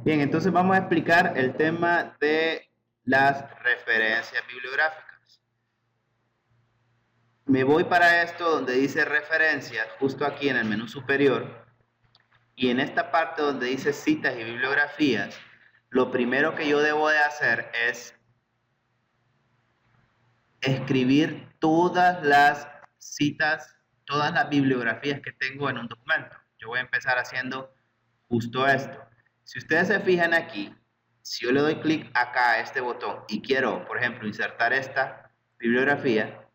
Bien, entonces vamos a explicar el tema de las referencias bibliográficas. Me voy para esto donde dice referencias, justo aquí en el menú superior, y en esta parte donde dice citas y bibliografías, lo primero que yo debo de hacer es escribir todas las citas, todas las bibliografías que tengo en un documento. Yo voy a empezar haciendo justo esto. Si ustedes se fijan aquí, si yo le doy clic acá a este botón y quiero, por ejemplo, insertar esta bibliografía,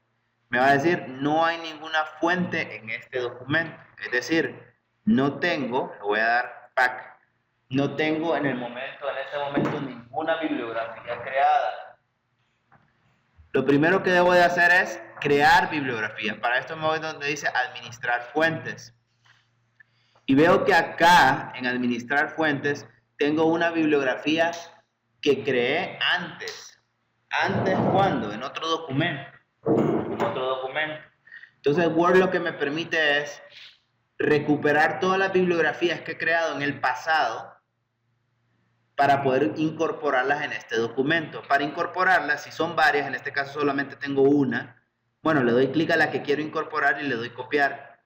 me va a decir no hay ninguna fuente en este documento. Es decir, no tengo, le voy a dar back, no tengo en este momento ninguna bibliografía creada. Lo primero que debo de hacer es crear bibliografías. Para esto me voy donde dice administrar fuentes. Y veo que acá en administrar fuentes tengo una bibliografía que creé antes. ¿Antes cuándo? En otro documento. Entonces Word lo que me permite es recuperar todas las bibliografías que he creado en el pasado para poder incorporarlas en este documento. Para incorporarlas, si son varias, en este caso solamente tengo una, bueno, le doy clic a la que quiero incorporar y le doy copiar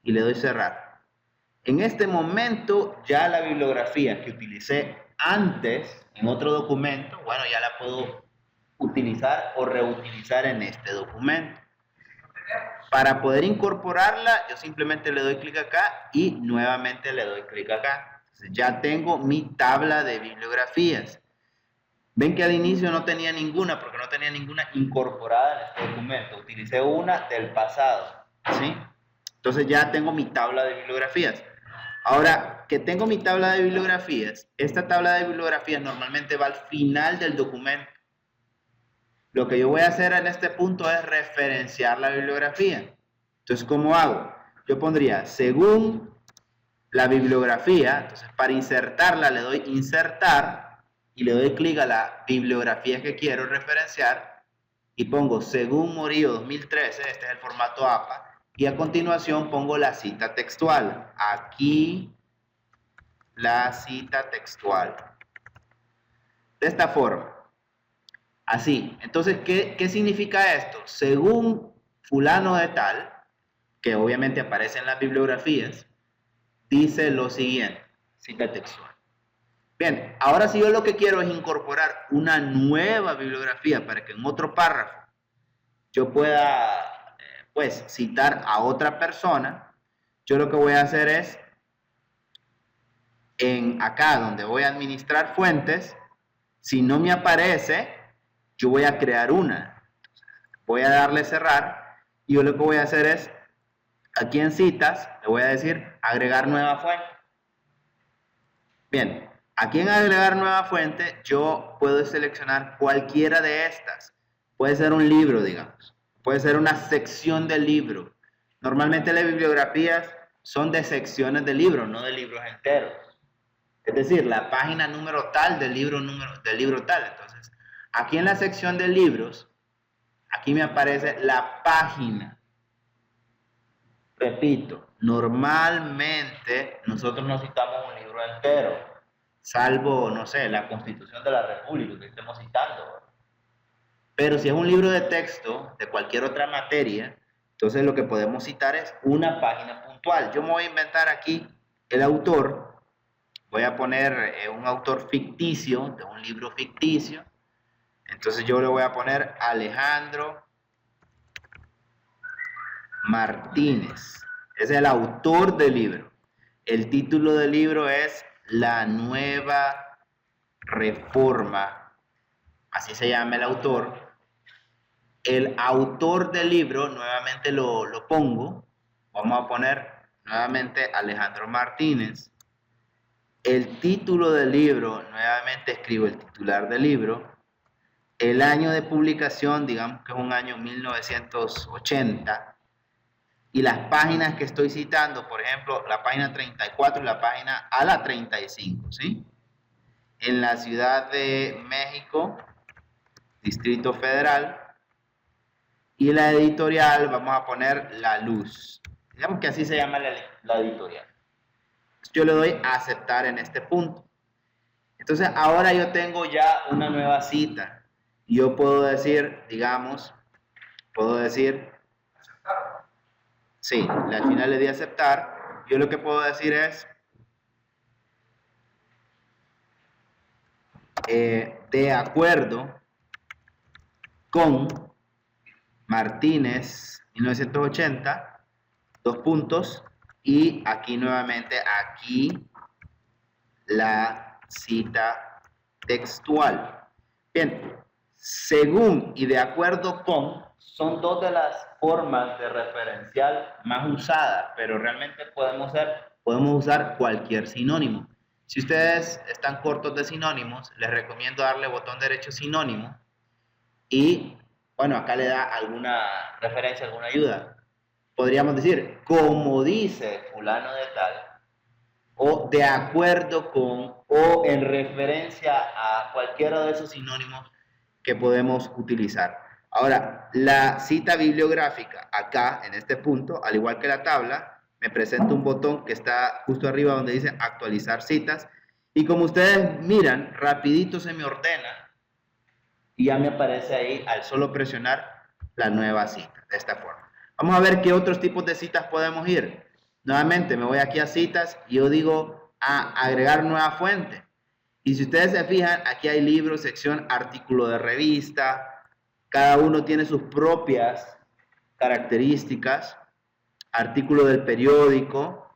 y le doy cerrar. En este momento ya la bibliografía que utilicé antes en otro documento, bueno, ya la puedo utilizar o reutilizar en este documento. Para poder incorporarla, yo simplemente le doy clic acá y nuevamente le doy clic acá. Entonces ya tengo mi tabla de bibliografías. Ven que al inicio no tenía ninguna, porque no tenía ninguna incorporada en este documento. Utilicé una del pasado, ¿sí? Entonces ya tengo mi tabla de bibliografías. Ahora que tengo mi tabla de bibliografías, esta tabla de bibliografías normalmente va al final del documento. Lo que yo voy a hacer en este punto es referenciar la bibliografía. Entonces, ¿cómo hago? Yo pondría según la bibliografía, entonces para insertarla le doy insertar y le doy clic a la bibliografía que quiero referenciar y pongo según Murillo 2013, este es el formato APA, y a continuación pongo la cita textual. Aquí la cita textual. De esta forma. Así, entonces, ¿qué significa esto? Según fulano de tal, que obviamente aparece en las bibliografías, dice lo siguiente, cita textual. Bien, ahora si yo lo que quiero es incorporar una nueva bibliografía para que en otro párrafo yo pueda, pues, citar a otra persona, yo lo que voy a hacer es, en acá donde voy a administrar fuentes, si no me aparece, yo voy a crear una. Voy a darle cerrar y yo lo que voy a hacer es, aquí en citas, le voy a decir agregar nueva fuente. Bien, aquí en agregar nueva fuente yo puedo seleccionar cualquiera de estas. Puede ser un libro, digamos. Puede ser una sección del libro. Normalmente las bibliografías son de secciones de libros, no de libros enteros. Es decir, la página número tal del libro tal. Entonces, aquí en la sección de libros, aquí me aparece la página. Repito, normalmente nosotros no citamos un libro entero, salvo, no sé, la Constitución de la República que estemos citando. Pero si es un libro de texto de cualquier otra materia, entonces lo que podemos citar es una página puntual. Yo me voy a inventar aquí el autor. Voy a poner un autor ficticio, de un libro ficticio. Entonces yo le voy a poner Alejandro Martínez. Es el autor del libro. El título del libro es La Nueva Reforma. Así se llama el autor. El autor del libro, nuevamente lo pongo. Vamos a poner nuevamente Alejandro Martínez. El título del libro, nuevamente escribo el titular del libro. El año de publicación, digamos que es un año 1980. Y las páginas que estoy citando, por ejemplo, la página 34 y la página a la 35, ¿sí? En la Ciudad de México, Distrito Federal. Y la editorial, vamos a poner La Luz. Digamos que así se llama la editorial. Yo le doy a aceptar en este punto. Entonces ahora yo tengo ya una nueva cita. Y yo puedo decir, digamos, puedo decir, sí, al final le di a aceptar. Yo lo que puedo decir es, de acuerdo con Martínez 1980, dos puntos, y aquí nuevamente, aquí la cita textual. Bien, según y de acuerdo con son dos de las formas de referencial más usadas, pero realmente podemos usar cualquier sinónimo. Si ustedes están cortos de sinónimos, les recomiendo darle botón derecho sinónimo y, bueno, acá le da alguna referencia, alguna ayuda. Podríamos decir, como dice fulano de tal, o de acuerdo con, o en referencia a cualquiera de esos sinónimos que podemos utilizar. Ahora, la cita bibliográfica, acá en este punto, al igual que la tabla, me presenta un botón que está justo arriba donde dice actualizar citas, y como ustedes miran, rapidito se me ordena y ya me aparece ahí al solo presionar la nueva cita, de esta forma. Vamos a ver qué otros tipos de citas podemos ir. Nuevamente me voy aquí a citas y yo digo a agregar nueva fuente. Y si ustedes se fijan, aquí hay libro, sección, artículo de revista. Cada uno tiene sus propias características. Artículo del periódico.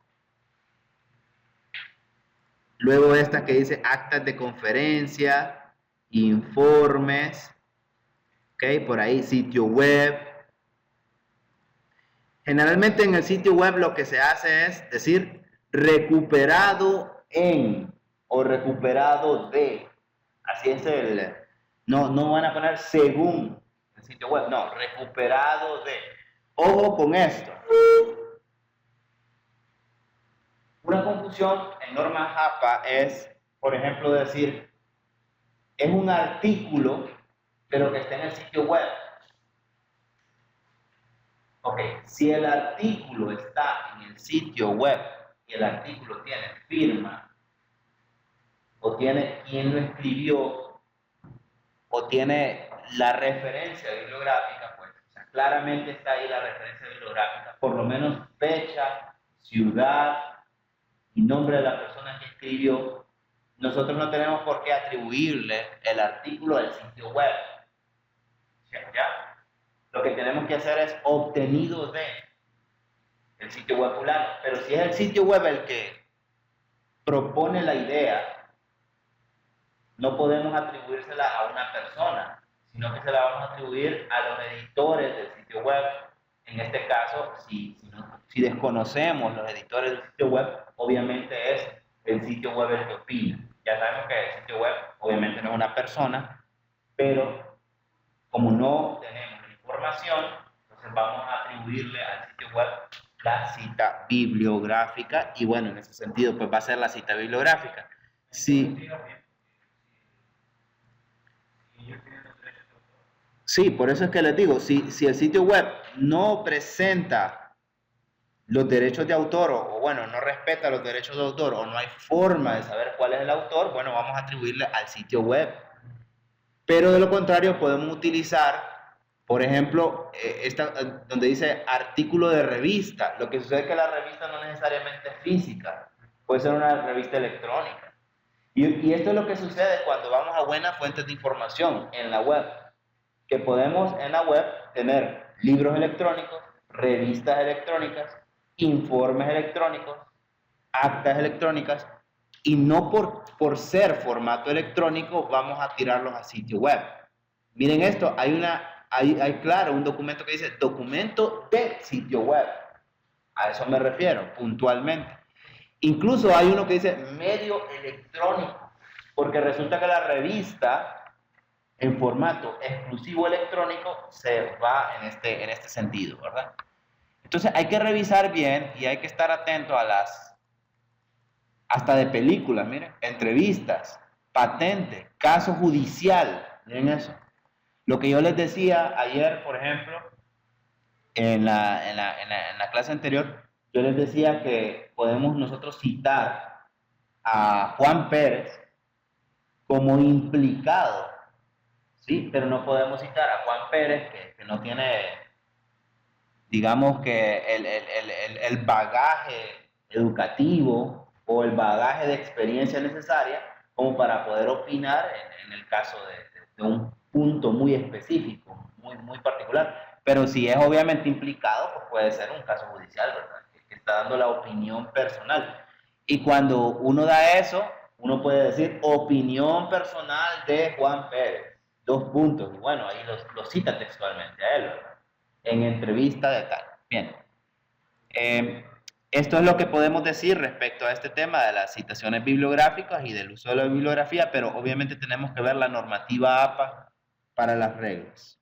Luego esta que dice actas de conferencia, informes. Ok, por ahí sitio web. Generalmente en el sitio web lo que se hace es decir recuperado en o recuperado de. Así es el. No van a poner según el sitio web, no, recuperado de. Ojo con esto. Una confusión en norma JAPA es, por ejemplo, decir es un artículo, pero que está en el sitio web. Ok, si el artículo está en el sitio web y el artículo tiene firma, o tiene quien lo escribió, o tiene la referencia bibliográfica, pues o sea, claramente está ahí la referencia bibliográfica, por lo menos fecha, ciudad y nombre de la persona que escribió. Nosotros no tenemos por qué atribuirle el artículo al sitio web. ¿Ya? Lo que tenemos que hacer es obtenido de el sitio web fulano. Pero si es el sitio web el que propone la idea, no podemos atribuírsela a una persona, sino que se la vamos a atribuir a los editores del sitio web. En este caso, si desconocemos los editores del sitio web, obviamente es el sitio web el que opina. Ya sabemos que el sitio web obviamente no es una persona, pero como no tenemos la información, entonces vamos a atribuirle al sitio web la cita bibliográfica y bueno, en ese sentido pues va a ser la cita bibliográfica. Sí. Sí, por eso es que les digo, si el sitio web no presenta los derechos de autor o bueno, no respeta los derechos de autor o no hay forma de saber cuál es el autor, bueno, vamos a atribuirle al sitio web. Pero de lo contrario podemos utilizar, por ejemplo, donde dice artículo de revista. Lo que sucede es que la revista no necesariamente es física, puede ser una revista electrónica. Y esto es lo que sucede cuando vamos a buenas fuentes de información en la web. Que podemos en la web tener libros electrónicos, revistas electrónicas, informes electrónicos, actas electrónicas, y no por ser formato electrónico vamos a tirarlos a sitio web. Miren esto, hay claro un documento que dice documento de sitio web. A eso me refiero puntualmente. Incluso hay uno que dice medio electrónico, porque resulta que la revista en formato exclusivo electrónico se va en este sentido, ¿verdad? Entonces hay que revisar bien y hay que estar atento a hasta de películas, miren, entrevistas, patente, caso judicial, miren eso. Lo que yo les decía ayer, por ejemplo, en la clase anterior, yo les decía que podemos nosotros citar a Juan Pérez como implicado, ¿sí? Pero no podemos citar a Juan Pérez, que no tiene, digamos que el bagaje educativo o el bagaje de experiencia necesaria como para poder opinar en el caso de un punto muy específico, muy particular. Pero si es obviamente implicado, pues puede ser un caso judicial, ¿verdad? Que está dando la opinión personal. Y cuando uno da eso, uno puede decir opinión personal de Juan Pérez, dos puntos. Y bueno, ahí lo cita textualmente a él, ¿verdad? En entrevista de tal. Bien. Eh, Esto es lo que podemos decir respecto a este tema de las citaciones bibliográficas y del uso de la bibliografía, pero obviamente tenemos que ver la normativa APA para las reglas.